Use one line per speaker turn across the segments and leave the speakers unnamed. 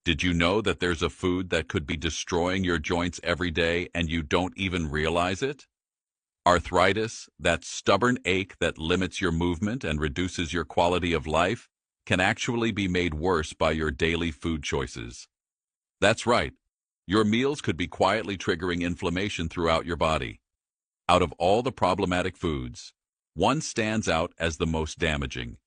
Did you know that there's a food that could be destroying your joints every day and you don't even realize it? Arthritis, that stubborn ache that limits your movement and reduces your quality of life, can actually be made worse by your daily food choices. That's right. Your meals could be quietly triggering inflammation throughout your body. Out of all the problematic foods, one stands out as the most damaging.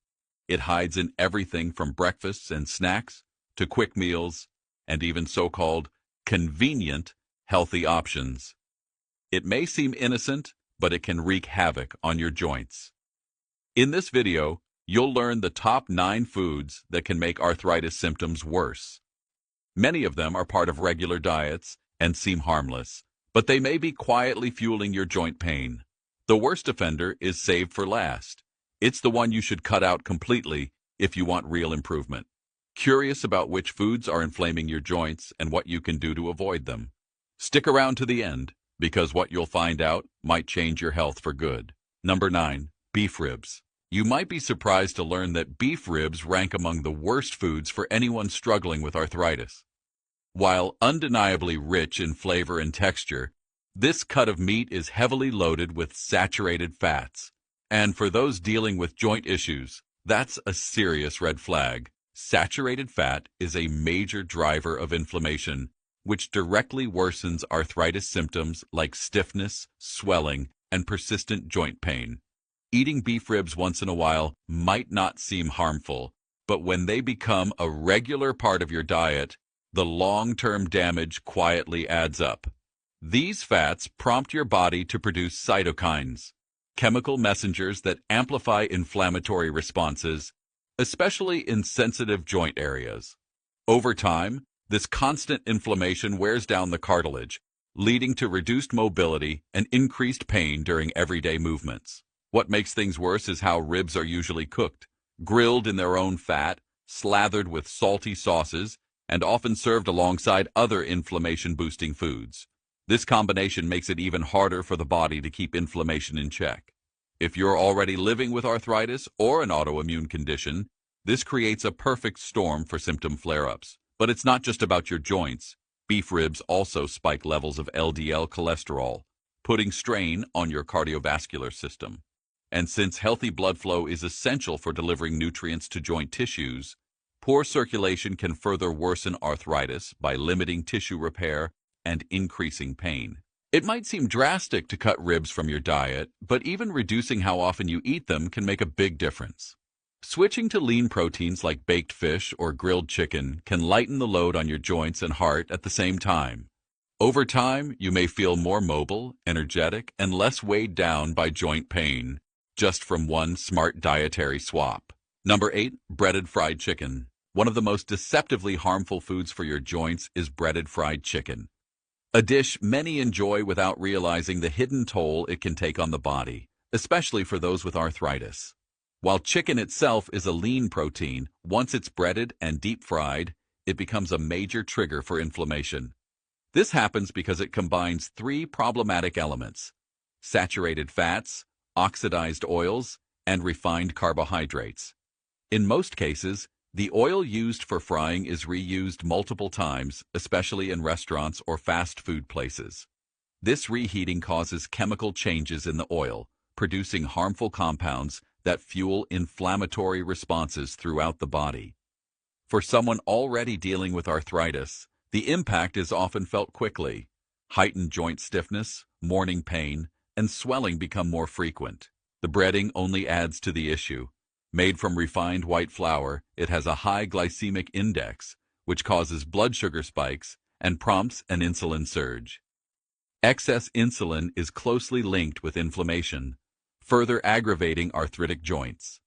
It hides in everything from breakfasts and snacks to quick meals and even so-called convenient healthy options. It may seem innocent, but it can wreak havoc on your joints. In this video, you'll learn the top 9 foods that can make arthritis symptoms worse. Many of them are part of regular diets and seem harmless, but they may be quietly fueling your joint pain. The worst offender is saved for last. It's the one you should cut out completely if you want real improvement. Curious about which foods are inflaming your joints and what you can do to avoid them? Stick around to the end, because what you'll find out might change your health for good. Number 9. Beef ribs. You might be surprised to learn that beef ribs rank among the worst foods for anyone struggling with arthritis. While undeniably rich in flavor and texture, this cut of meat is heavily loaded with saturated fats. And for those dealing with joint issues, that's a serious red flag. Saturated fat is a major driver of inflammation, which directly worsens arthritis symptoms like stiffness, swelling, and persistent joint pain. Eating beef ribs once in a while might not seem harmful, but when they become a regular part of your diet, the long-term damage quietly adds up. These fats prompt your body to produce cytokines, chemical messengers that amplify inflammatory responses, especially in sensitive joint areas. Over time, this constant inflammation wears down the cartilage, leading to reduced mobility and increased pain during everyday movements. What makes things worse is how ribs are usually cooked, grilled in their own fat, slathered with salty sauces, and often served alongside other inflammation-boosting foods. This combination makes it even harder for the body to keep inflammation in check. If you're already living with arthritis or an autoimmune condition, this creates a perfect storm for symptom flare-ups. But it's not just about your joints. Beef ribs also spike levels of LDL cholesterol, putting strain on your cardiovascular system. And since healthy blood flow is essential for delivering nutrients to joint tissues, poor circulation can further worsen arthritis by limiting tissue repair and increasing pain. It might seem drastic to cut ribs from your diet, but even reducing how often you eat them can make a big difference. Switching to lean proteins like baked fish or grilled chicken can lighten the load on your joints and heart at the same time. Over time, you may feel more mobile, energetic, and less weighed down by joint pain, just from one smart dietary swap. Number 8. Breaded fried chicken. One of the most deceptively harmful foods for your joints is breaded fried chicken. A dish many enjoy without realizing the hidden toll it can take on the body, especially for those with arthritis. While chicken itself is a lean protein, once it's breaded and deep-fried, it becomes a major trigger for inflammation. This happens because it combines 3 problematic elements: saturated fats, oxidized oils, and refined carbohydrates. In most cases, the oil used for frying is reused multiple times, especially in restaurants or fast food places. This reheating causes chemical changes in the oil, producing harmful compounds that fuel inflammatory responses throughout the body. For someone already dealing with arthritis, the impact is often felt quickly. Heightened joint stiffness, morning pain, and swelling become more frequent. The breading only adds to the issue. Made from refined white flour, it has a high glycemic index, which causes blood sugar spikes and prompts an insulin surge. Excess insulin is closely linked with inflammation, further aggravating arthritic joints.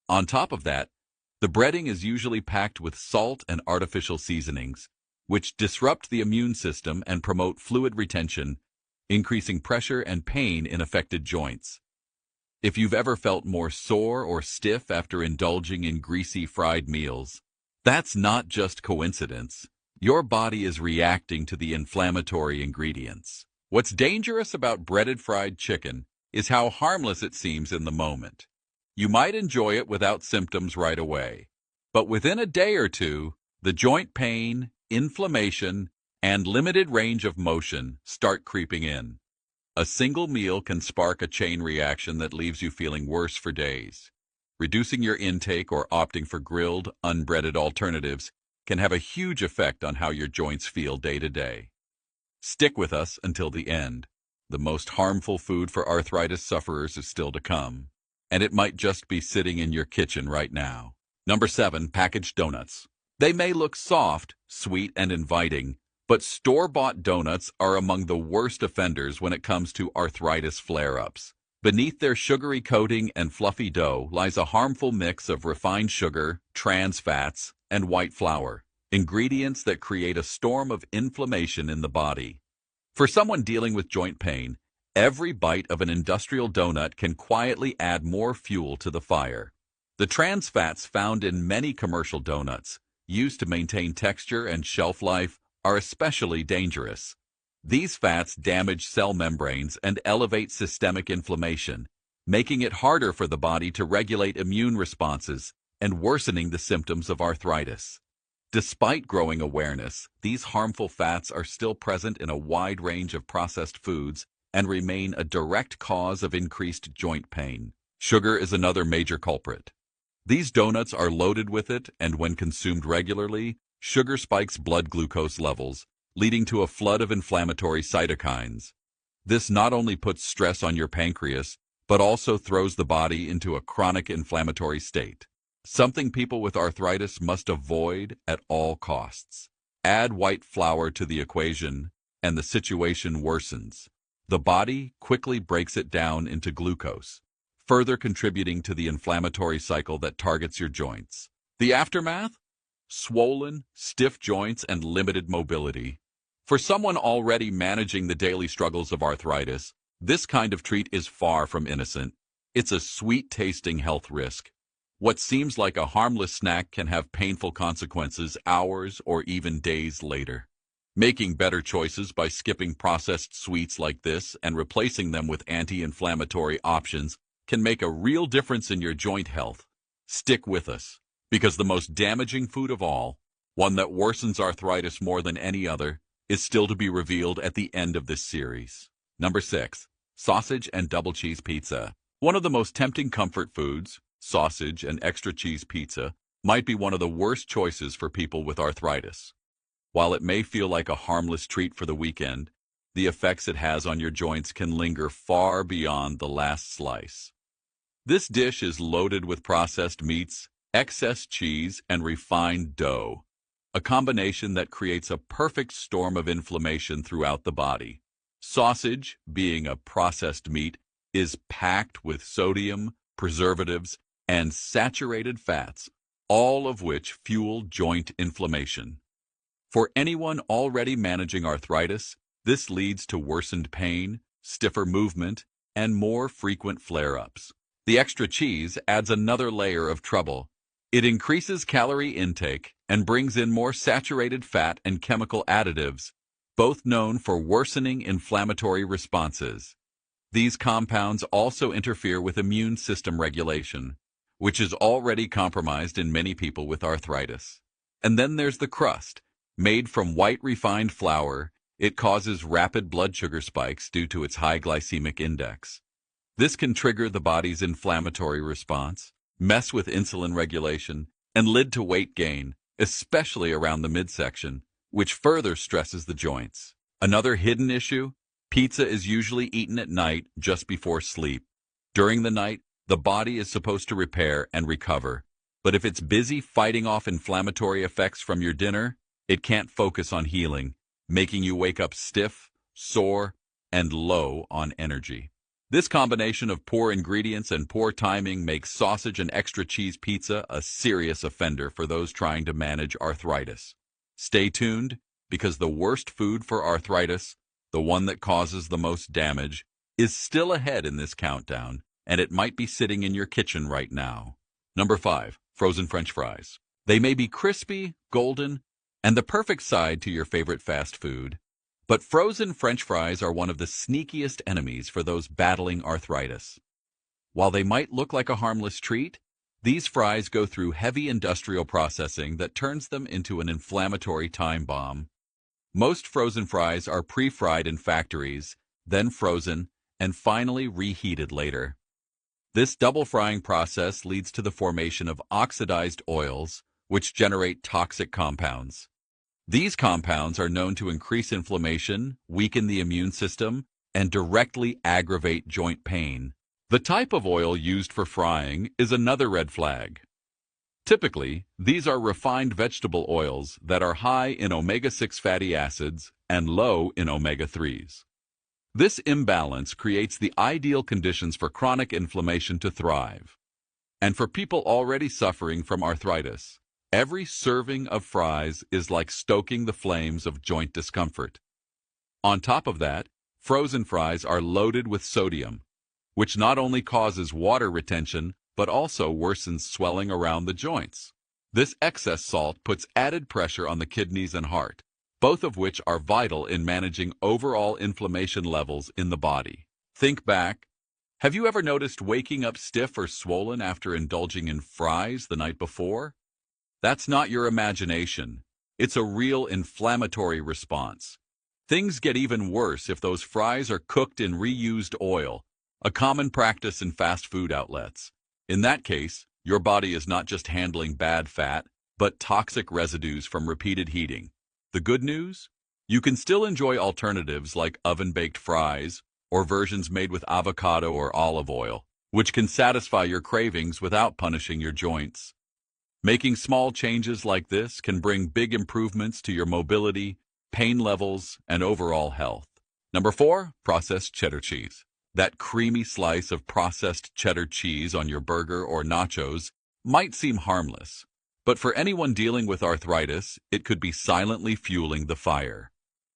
On top of that, the breading is usually packed with salt and artificial seasonings, which disrupt the immune system and promote fluid retention, increasing pressure and pain in affected joints. If you've ever felt more sore or stiff after indulging in greasy fried meals, that's not just coincidence. Your body is reacting to the inflammatory ingredients. What's dangerous about breaded fried chicken is how harmless it seems in the moment. You might enjoy it without symptoms right away, but within a day or two, the joint pain, inflammation, and limited range of motion start creeping in. A single meal can spark a chain reaction that leaves you feeling worse for days. Reducing your intake or opting for grilled, unbreaded alternatives can have a huge effect on how your joints feel day to day. Stick with us until the end. The most harmful food for arthritis sufferers is still to come, and it might just be sitting in your kitchen right now. Number 7, packaged donuts. They may look soft, sweet, and inviting, but store-bought donuts are among the worst offenders when it comes to arthritis flare-ups. Beneath their sugary coating and fluffy dough lies a harmful mix of refined sugar, trans fats, and white flour, ingredients that create a storm of inflammation in the body. For someone dealing with joint pain, every bite of an industrial donut can quietly add more fuel to the fire. The trans fats found in many commercial donuts, used to maintain texture and shelf life, are especially dangerous. These fats damage cell membranes and elevate systemic inflammation, making it harder for the body to regulate immune responses and worsening the symptoms of arthritis. Despite growing awareness, these harmful fats are still present in a wide range of processed foods and remain a direct cause of increased joint pain. Sugar is another major culprit. These donuts are loaded with it, and when consumed regularly, sugar spikes blood glucose levels, leading to a flood of inflammatory cytokines. This not only puts stress on your pancreas, but also throws the body into a chronic inflammatory state, something people with arthritis must avoid at all costs. Add white flour to the equation, and the situation worsens. The body quickly breaks it down into glucose, further contributing to the inflammatory cycle that targets your joints. The aftermath? Swollen, stiff joints, and limited mobility. For someone already managing the daily struggles of arthritis, this kind of treat is far from innocent. It's a sweet-tasting health risk. What seems like a harmless snack can have painful consequences hours or even days later. Making better choices by skipping processed sweets like this and replacing them with anti-inflammatory options can make a real difference in your joint health. Stick with us, because the most damaging food of all, one that worsens arthritis more than any other, is still to be revealed at the end of this series. Number 6, sausage and double cheese pizza. One of the most tempting comfort foods, sausage and extra cheese pizza, might be one of the worst choices for people with arthritis. While it may feel like a harmless treat for the weekend, the effects it has on your joints can linger far beyond the last slice. This dish is loaded with processed meats, excess cheese, and refined dough, a combination that creates a perfect storm of inflammation throughout the body. Sausage, being a processed meat, is packed with sodium, preservatives, and saturated fats, all of which fuel joint inflammation. For anyone already managing arthritis, this leads to worsened pain, stiffer movement, and more frequent flare-ups. The extra cheese adds another layer of trouble. It increases calorie intake and brings in more saturated fat and chemical additives, both known for worsening inflammatory responses. These compounds also interfere with immune system regulation, which is already compromised in many people with arthritis. And then there's the crust. Made from white refined flour, it causes rapid blood sugar spikes due to its high glycemic index. This can trigger the body's inflammatory response, mess with insulin regulation, and lead to weight gain, especially around the midsection, which further stresses the joints. Another hidden issue? Pizza is usually eaten at night just before sleep. During the night, the body is supposed to repair and recover. But if it's busy fighting off inflammatory effects from your dinner, it can't focus on healing, making you wake up stiff, sore, and low on energy. This combination of poor ingredients and poor timing makes sausage and extra cheese pizza a serious offender for those trying to manage arthritis. Stay tuned, because the worst food for arthritis, the one that causes the most damage, is still ahead in this countdown, and it might be sitting in your kitchen right now. Number 5, frozen French fries. They may be crispy, golden, and the perfect side to your favorite fast food, but frozen French fries are one of the sneakiest enemies for those battling arthritis. While they might look like a harmless treat, These fries go through heavy industrial processing that turns them into an inflammatory time bomb. Most frozen fries are pre-fried in factories, then frozen, and finally reheated later. This double frying process leads to the formation of oxidized oils, which generate toxic compounds. These compounds are known to increase inflammation, weaken the immune system, and directly aggravate joint pain. The type of oil used for frying is another red flag. Typically, these are refined vegetable oils that are high in omega-6 fatty acids and low in omega-3s. This imbalance creates the ideal conditions for chronic inflammation to thrive. And for people already suffering from arthritis, every serving of fries is like stoking the flames of joint discomfort. On top of that, frozen fries are loaded with sodium, which not only causes water retention, but also worsens swelling around the joints. This excess salt puts added pressure on the kidneys and heart, both of which are vital in managing overall inflammation levels in the body. Think back. Have you ever noticed waking up stiff or swollen after indulging in fries the night before? That's not your imagination. It's a real inflammatory response. Things get even worse if those fries are cooked in reused oil, a common practice in fast food outlets. In that case, your body is not just handling bad fat, but toxic residues from repeated heating. The good news? You can still enjoy alternatives like oven-baked fries or versions made with avocado or olive oil, which can satisfy your cravings without punishing your joints. Making small changes like this can bring big improvements to your mobility, pain levels, and overall health. Number 4, processed cheddar cheese. That creamy slice of processed cheddar cheese on your burger or nachos might seem harmless, but for anyone dealing with arthritis, it could be silently fueling the fire.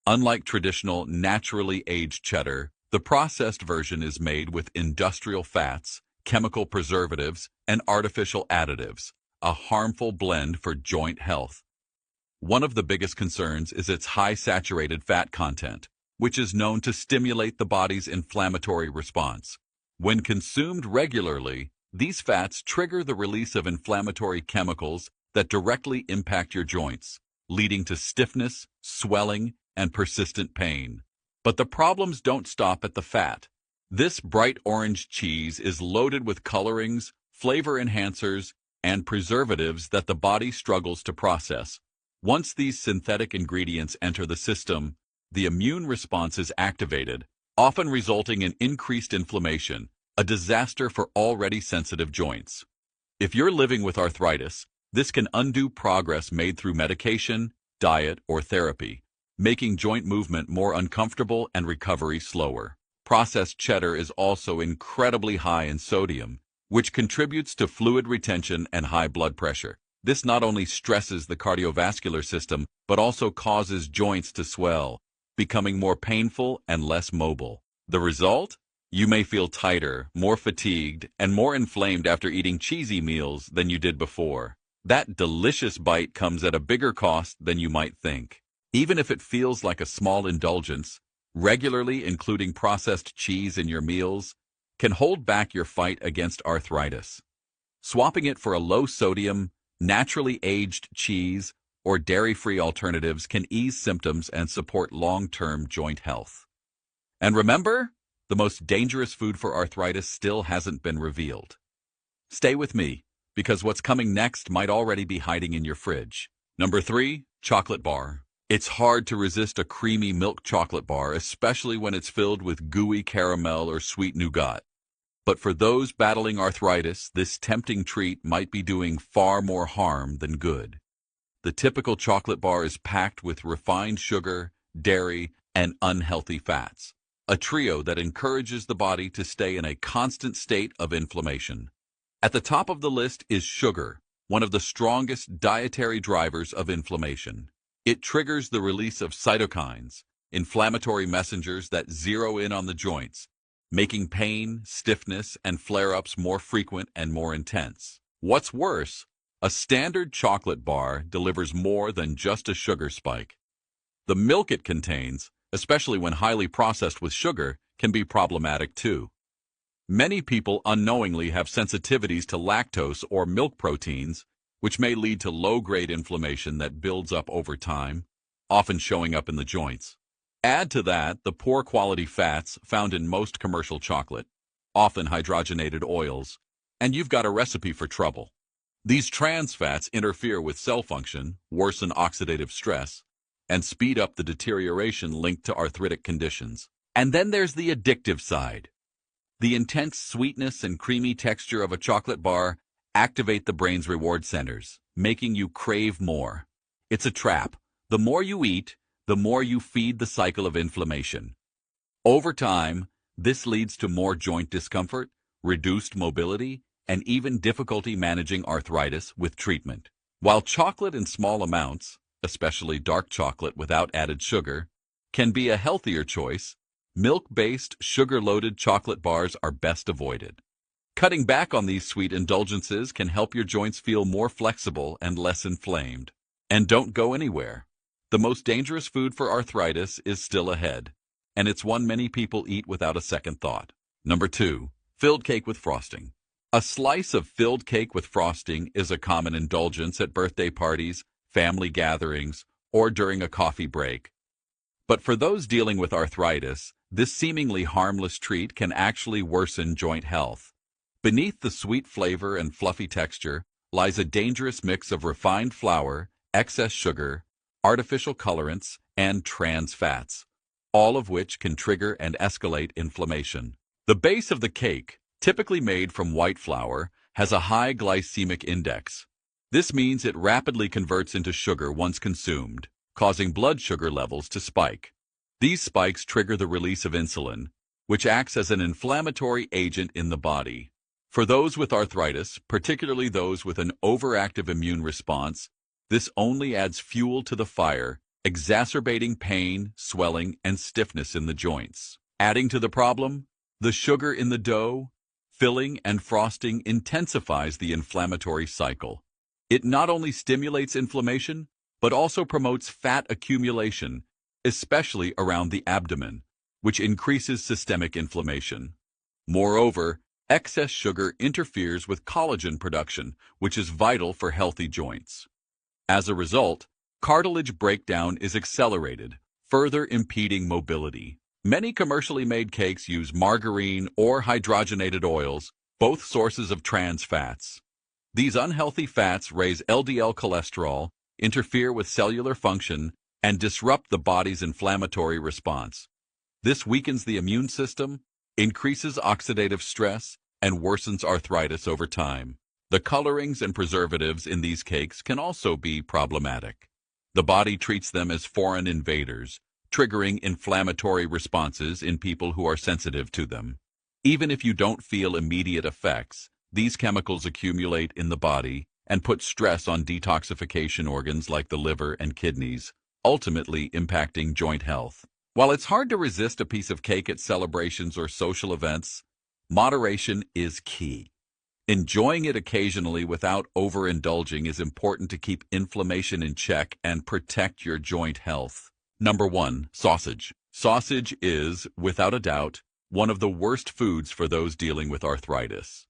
Unlike traditional, naturally aged cheddar, the processed version is made with industrial fats, chemical preservatives, and artificial additives, a harmful blend for joint health. One of the biggest concerns is its high saturated fat content, which is known to stimulate the body's inflammatory response. When consumed regularly, these fats trigger the release of inflammatory chemicals that directly impact your joints, leading to stiffness, swelling, and persistent pain. But the problems don't stop at the fat. This bright orange cheese is loaded with colorings, flavor enhancers, and preservatives that the body struggles to process. Once these synthetic ingredients enter the system, the immune response is activated, often resulting in increased inflammation, a disaster for already sensitive joints. If you're living with arthritis, this can undo progress made through medication, diet, or therapy, making joint movement more uncomfortable and recovery slower. Processed cheddar is also incredibly high in sodium, which contributes to fluid retention and high blood pressure. This not only stresses the cardiovascular system, but also causes joints to swell, becoming more painful and less mobile. The result? You may feel tighter, more fatigued, and more inflamed after eating cheesy meals than you did before. That delicious bite comes at a bigger cost than you might think. Even if it feels like a small indulgence, regularly including processed cheese in your meals can hold back your fight against arthritis. Swapping it for a low-sodium, naturally aged cheese or dairy-free alternatives can ease symptoms and support long-term joint health. And remember, the most dangerous food for arthritis still hasn't been revealed. Stay with me, because what's coming next might already be hiding in your fridge. Number 3, chocolate bar. It's hard to resist a creamy milk chocolate bar, especially when it's filled with gooey caramel or sweet nougat. But for those battling arthritis, this tempting treat might be doing far more harm than good. The typical chocolate bar is packed with refined sugar, dairy, and unhealthy fats, a trio that encourages the body to stay in a constant state of inflammation. At the top of the list is sugar, one of the strongest dietary drivers of inflammation. It triggers the release of cytokines, inflammatory messengers that zero in on the joints, making pain, stiffness, and flare-ups more frequent and more intense. What's worse, a standard chocolate bar delivers more than just a sugar spike. The milk it contains, especially when highly processed with sugar, can be problematic too. Many people unknowingly have sensitivities to lactose or milk proteins, which may lead to low-grade inflammation that builds up over time, often showing up in the joints. Add to that the poor quality fats found in most commercial chocolate, often hydrogenated oils, and you've got a recipe for trouble. These trans fats interfere with cell function, worsen oxidative stress, and speed up the deterioration linked to arthritic conditions. And then there's the addictive side. The intense sweetness and creamy texture of a chocolate bar activate the brain's reward centers, making you crave more. It's a trap. The more you eat, the more you feed the cycle of inflammation. Over time, this leads to more joint discomfort, reduced mobility, and even difficulty managing arthritis with treatment. While chocolate in small amounts, especially dark chocolate without added sugar, can be a healthier choice, milk-based, sugar-loaded chocolate bars are best avoided. Cutting back on these sweet indulgences can help your joints feel more flexible and less inflamed. And don't go anywhere. The most dangerous food for arthritis is still ahead, and it's one many people eat without a second thought. Number 2, filled cake with frosting. A slice of filled cake with frosting is a common indulgence at birthday parties, family gatherings, or during a coffee break. But for those dealing with arthritis, this seemingly harmless treat can actually worsen joint health. Beneath the sweet flavor and fluffy texture lies a dangerous mix of refined flour, excess sugar, artificial colorants, and trans fats, all of which can trigger and escalate inflammation. The base of the cake, typically made from white flour, has a high glycemic index. This means it rapidly converts into sugar once consumed, causing blood sugar levels to spike. These spikes trigger the release of insulin, which acts as an inflammatory agent in the body. For those with arthritis, particularly those with an overactive immune response, this only adds fuel to the fire, exacerbating pain, swelling, and stiffness in the joints. Adding to the problem, the sugar in the dough, filling, and frosting intensifies the inflammatory cycle. It not only stimulates inflammation, but also promotes fat accumulation, especially around the abdomen, which increases systemic inflammation. Moreover, excess sugar interferes with collagen production, which is vital for healthy joints. As a result, cartilage breakdown is accelerated, further impeding mobility. Many commercially made cakes use margarine or hydrogenated oils, both sources of trans fats. These unhealthy fats raise LDL cholesterol, interfere with cellular function, and disrupt the body's inflammatory response. This weakens the immune system, increases oxidative stress, and worsens arthritis over time. The colorings and preservatives in these cakes can also be problematic. The body treats them as foreign invaders, triggering inflammatory responses in people who are sensitive to them. Even if you don't feel immediate effects, these chemicals accumulate in the body and put stress on detoxification organs like the liver and kidneys, ultimately impacting joint health. While it's hard to resist a piece of cake at celebrations or social events, moderation is key. Enjoying it occasionally without overindulging is important to keep inflammation in check and protect your joint health. Number 1, sausage. Sausage is, without a doubt, one of the worst foods for those dealing with arthritis.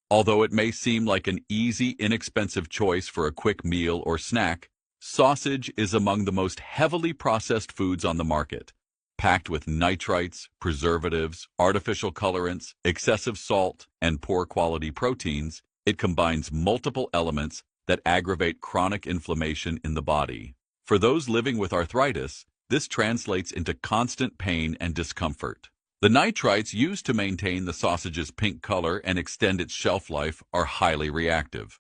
Although it may seem like an easy, inexpensive choice for a quick meal or snack, sausage is among the most heavily processed foods on the market. Packed with nitrites, preservatives, artificial colorants, excessive salt, and poor quality proteins, it combines multiple elements that aggravate chronic inflammation in the body. For those living with arthritis, this translates into constant pain and discomfort. The nitrites used to maintain the sausage's pink color and extend its shelf life are highly reactive.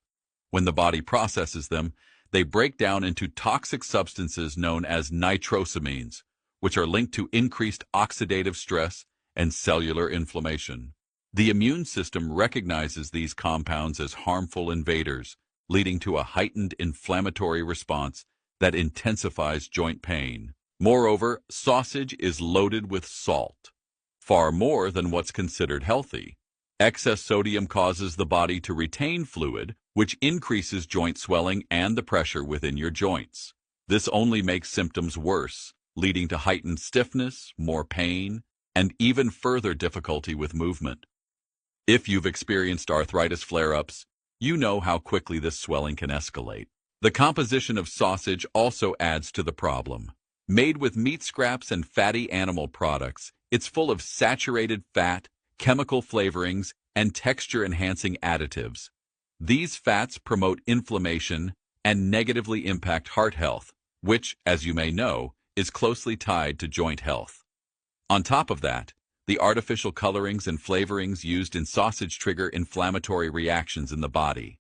When the body processes them, they break down into toxic substances known as nitrosamines, which are linked to increased oxidative stress and cellular inflammation. The immune system recognizes these compounds as harmful invaders, leading to a heightened inflammatory response that intensifies joint pain. Moreover, sausage is loaded with salt, far more than what's considered healthy. Excess sodium causes the body to retain fluid, which increases joint swelling and the pressure within your joints. This only makes symptoms worse, leading to heightened stiffness, more pain, and even further difficulty with movement. If you've experienced arthritis flare-ups, you know how quickly this swelling can escalate. The composition of sausage also adds to the problem. Made with meat scraps and fatty animal products, it's full of saturated fat, chemical flavorings, and texture-enhancing additives. These fats promote inflammation and negatively impact heart health, which, as you may know, is closely tied to joint health. On top of that, the artificial colorings and flavorings used in sausage trigger inflammatory reactions in the body.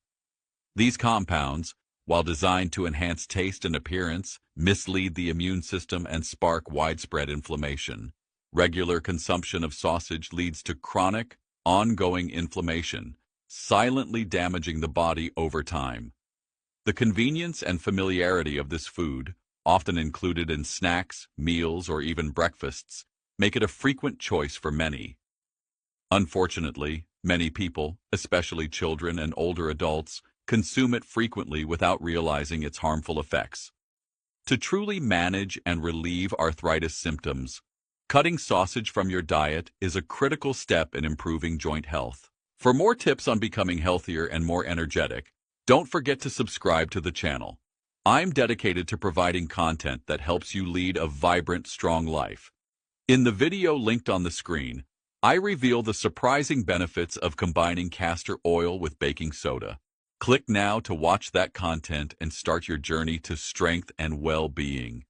These compounds, while designed to enhance taste and appearance, mislead the immune system and spark widespread inflammation. Regular consumption of sausage leads to chronic, ongoing inflammation, silently damaging the body over time. The convenience and familiarity of this food, often included in snacks, meals, or even breakfasts, make it a frequent choice for many. Unfortunately, many people, especially children and older adults, consume it frequently without realizing its harmful effects. To truly manage and relieve arthritis symptoms, cutting sausage from your diet is a critical step in improving joint health. For more tips on becoming healthier and more energetic, don't forget to subscribe to the channel. I'm dedicated to providing content that helps you lead a vibrant, strong life. In the video linked on the screen, I reveal the surprising benefits of combining castor oil with baking soda. Click now to watch that content and start your journey to strength and well-being.